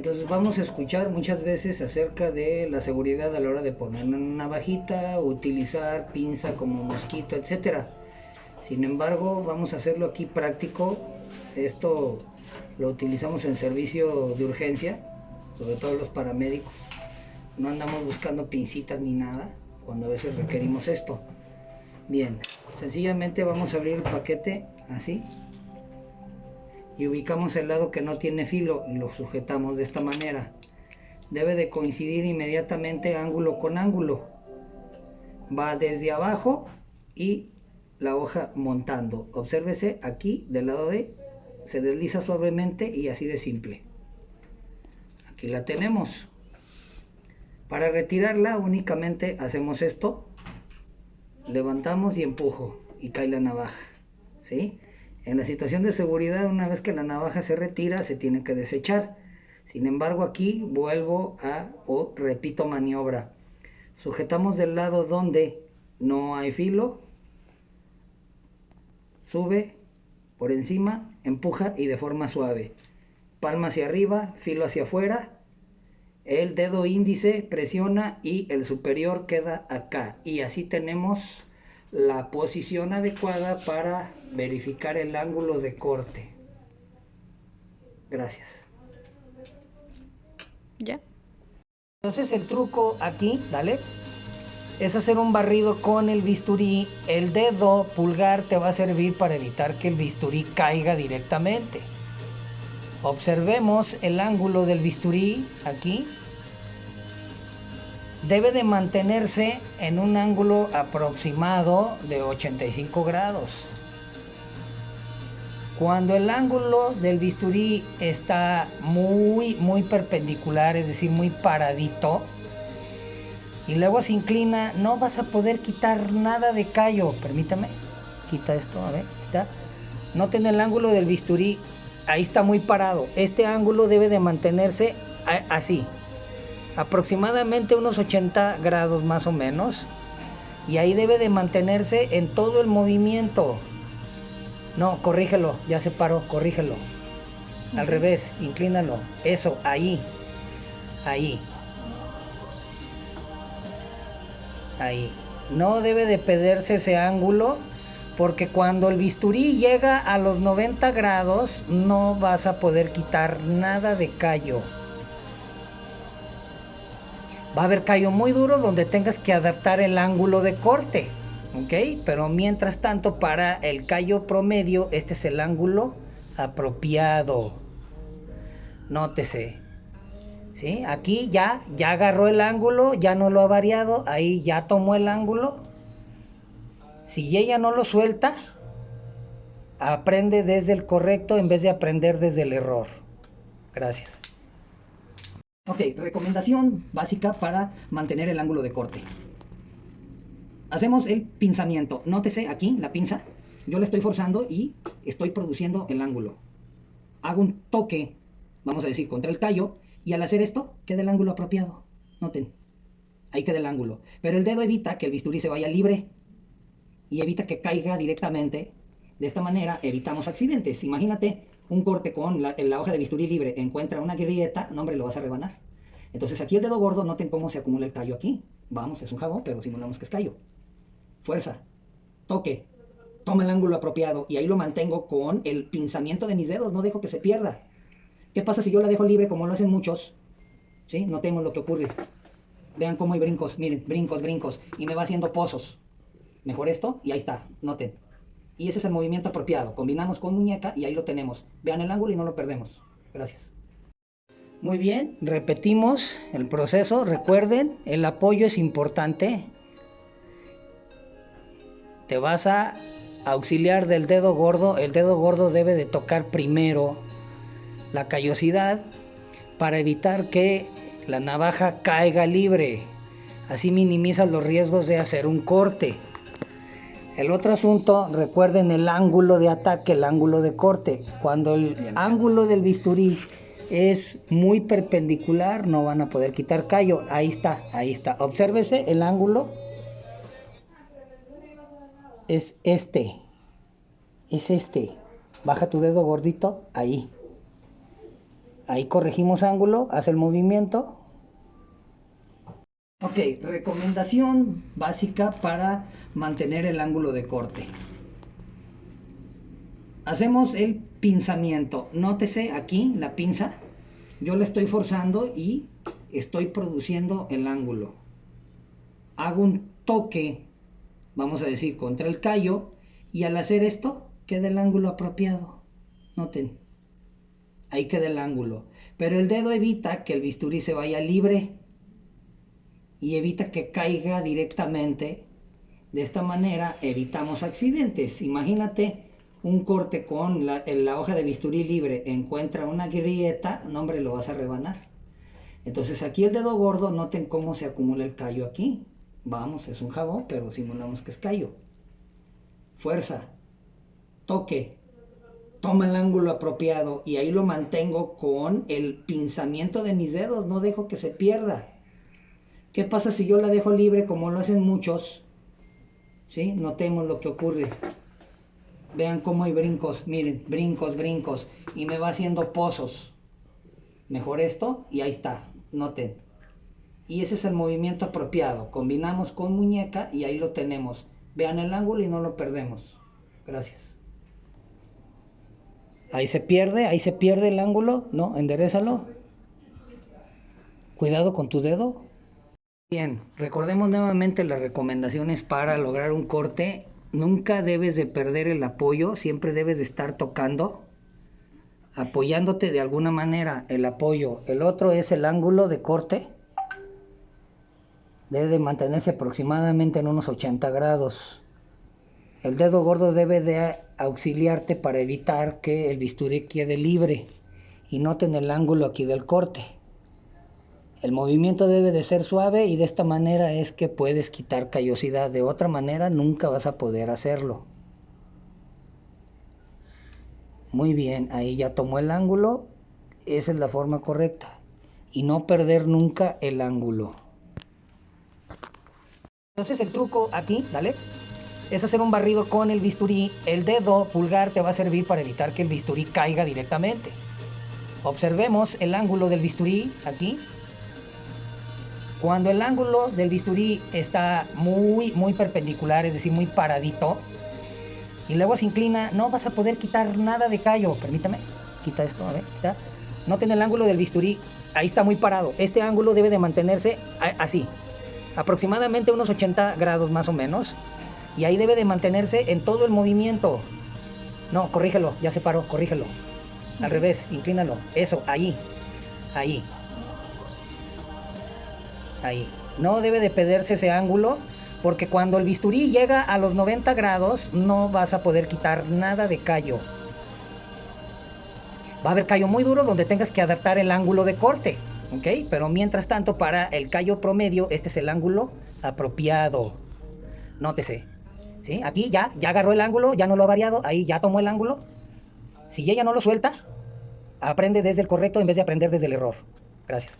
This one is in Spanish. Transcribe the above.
Entonces vamos a escuchar muchas veces acerca de la seguridad a la hora de poner una navajita, utilizar pinza como mosquito, etcétera. Sin embargo, vamos a hacerlo aquí práctico. Esto lo utilizamos en servicio de urgencia, sobre todo los paramédicos. No andamos buscando pincitas ni nada cuando a veces requerimos esto. Bien, sencillamente vamos a abrir el paquete así y ubicamos el lado que no tiene filo y lo sujetamos de esta manera. Debe de coincidir inmediatamente ángulo con ángulo. Va desde abajo y la hoja montando. Obsérvese aquí del lado de, se desliza suavemente y así de simple. Aquí la tenemos. Para retirarla únicamente hacemos esto, levantamos y empujo y cae la navaja, ¿sí? En la situación de seguridad, una vez que la navaja se retira, se tiene que desechar. Sin embargo, aquí vuelvo o repito maniobra. Sujetamos del lado donde no hay filo, sube por encima, empuja y de forma suave. Palma hacia arriba, filo hacia afuera. El dedo índice presiona y el superior queda acá. Y así tenemos la posición adecuada para verificar el ángulo de corte. Gracias. ¿Ya? Entonces el truco aquí, dale, es hacer un barrido con el bisturí. El dedo pulgar te va a servir para evitar que el bisturí caiga directamente. Observemos el ángulo del bisturí aquí. Debe de mantenerse en un ángulo aproximado de 85 grados. Cuando el ángulo del bisturí está muy perpendicular, es decir, muy paradito, y luego se inclina, no vas a poder quitar nada de callo. Permítame, quita esto, a ver, quita. Noten el ángulo del bisturí, ahí está muy parado. Este ángulo debe de mantenerse así, aproximadamente unos 80 grados más o menos, y ahí debe de mantenerse en todo el movimiento. No, corrígelo, ya se paró, corrígelo. Al revés, inclínalo. Eso, ahí. Ahí. No debe de perderse ese ángulo, porque cuando el bisturí llega a los 90 grados, no vas a poder quitar nada de callo. Va a haber callo muy duro donde tengas que adaptar el ángulo de corte. ¿Ok? Pero mientras tanto, para el callo promedio, este es el ángulo apropiado. Nótese. ¿Sí? Aquí ya agarró el ángulo, ya no lo ha variado, ahí ya tomó el ángulo. Si ella no lo suelta, aprende desde el correcto en vez de aprender desde el error. Gracias. Ok, recomendación básica para mantener el ángulo de corte. Hacemos el pinzamiento. Nótese aquí la pinza. Yo la estoy forzando y estoy produciendo el ángulo. Hago un toque, vamos a decir, contra el callo, y al hacer esto queda el ángulo apropiado. Noten, ahí queda el ángulo. Pero el dedo evita que el bisturí se vaya libre y evita que caiga directamente. De esta manera evitamos accidentes. Imagínate un corte con la hoja de bisturí libre, encuentra una grieta, no hombre, lo vas a rebanar. Entonces aquí el dedo gordo, noten cómo se acumula el callo aquí. Vamos, es un jabón, pero simulamos que es callo. Fuerza, toque, toma el ángulo apropiado y ahí lo mantengo con el pinzamiento de mis dedos, no dejo que se pierda. ¿Qué pasa si yo la dejo libre como lo hacen muchos? ¿Sí? Notemos lo que ocurre. Vean cómo hay brincos, miren, brincos, y me va haciendo pozos. Mejor esto y ahí está, noten. Y ese es el movimiento apropiado. Combinamos con muñeca y ahí lo tenemos. Vean el ángulo y no lo perdemos. Gracias. Muy bien, repetimos el proceso. Recuerden, el apoyo es importante. Te vas a auxiliar del dedo gordo. El dedo gordo debe de tocar primero la callosidad para evitar que la navaja caiga libre. Así minimizas los riesgos de hacer un corte. El otro asunto, recuerden el ángulo de ataque, el ángulo de corte. Cuando el ángulo del bisturí es muy perpendicular, no van a poder quitar callo. Ahí está. Obsérvese, el ángulo es este. Baja tu dedo gordito, ahí. Ahí corregimos ángulo, hace el movimiento. Ok, recomendación básica para mantener el ángulo de corte. Hacemos el pinzamiento. Nótese aquí la pinza. Yo la estoy forzando y estoy produciendo el ángulo. Hago un toque, vamos a decir, contra el callo, y al hacer esto queda el ángulo apropiado. Noten, ahí queda el ángulo. Pero el dedo evita que el bisturí se vaya libre y evita que caiga directamente. De esta manera evitamos accidentes. Imagínate un corte con la hoja de bisturí libre, encuentra una grieta, no hombre, lo vas a rebanar. Entonces aquí el dedo gordo, noten cómo se acumula el callo aquí. Vamos, es un jabón, pero simulamos que es callo. Fuerza, toque, toma el ángulo apropiado y ahí lo mantengo con el pinzamiento de mis dedos, no dejo que se pierda. ¿Qué pasa si yo la dejo libre como lo hacen muchos? ¿Sí? Notemos lo que ocurre. Vean cómo hay brincos, miren, brincos, brincos, y me va haciendo pozos. Mejor esto y ahí está, noten. Y ese es el movimiento apropiado. Combinamos con muñeca y ahí lo tenemos. Vean el ángulo y no lo perdemos. Gracias. Ahí se pierde el ángulo, ¿no? Enderézalo. Cuidado con tu dedo. Bien, recordemos nuevamente las recomendaciones para lograr un corte. Nunca debes de perder el apoyo, siempre debes de estar tocando, apoyándote de alguna manera el apoyo. El otro es el ángulo de corte. Debe de mantenerse aproximadamente en unos 80 grados. El dedo gordo debe de auxiliarte para evitar que el bisturí quede libre. Y noten el ángulo aquí del corte. El movimiento debe de ser suave y de esta manera es que puedes quitar callosidad. De otra manera nunca vas a poder hacerlo. Muy bien, ahí ya tomó el ángulo. Esa es la forma correcta. Y no perder nunca el ángulo. Entonces el truco aquí, dale, es hacer un barrido con el bisturí. El dedo pulgar te va a servir para evitar que el bisturí caiga directamente. Observemos el ángulo del bisturí aquí. Cuando el ángulo del bisturí está muy perpendicular, es decir, muy paradito, y luego se inclina, no vas a poder quitar nada de callo. Permítame, quita esto, a ver, quita. Noten el ángulo del bisturí, ahí está muy parado. Este ángulo debe de mantenerse así, aproximadamente unos 80 grados más o menos, y ahí debe de mantenerse en todo el movimiento. No, corrígelo, ya se paró, corrígelo. Al revés, inclínalo, eso, ahí. No debe de perderse ese ángulo, porque cuando el bisturí llega a los 90 grados, no vas a poder quitar nada de callo. Va a haber callo muy duro donde tengas que adaptar el ángulo de corte, ¿ok? Pero mientras tanto, para el callo promedio, este es el ángulo apropiado. Nótese, ¿sí? Aquí ya agarró el ángulo, ya no lo ha variado, ahí ya tomó el ángulo. Si ella no lo suelta, aprende desde el correcto en vez de aprender desde el error. Gracias.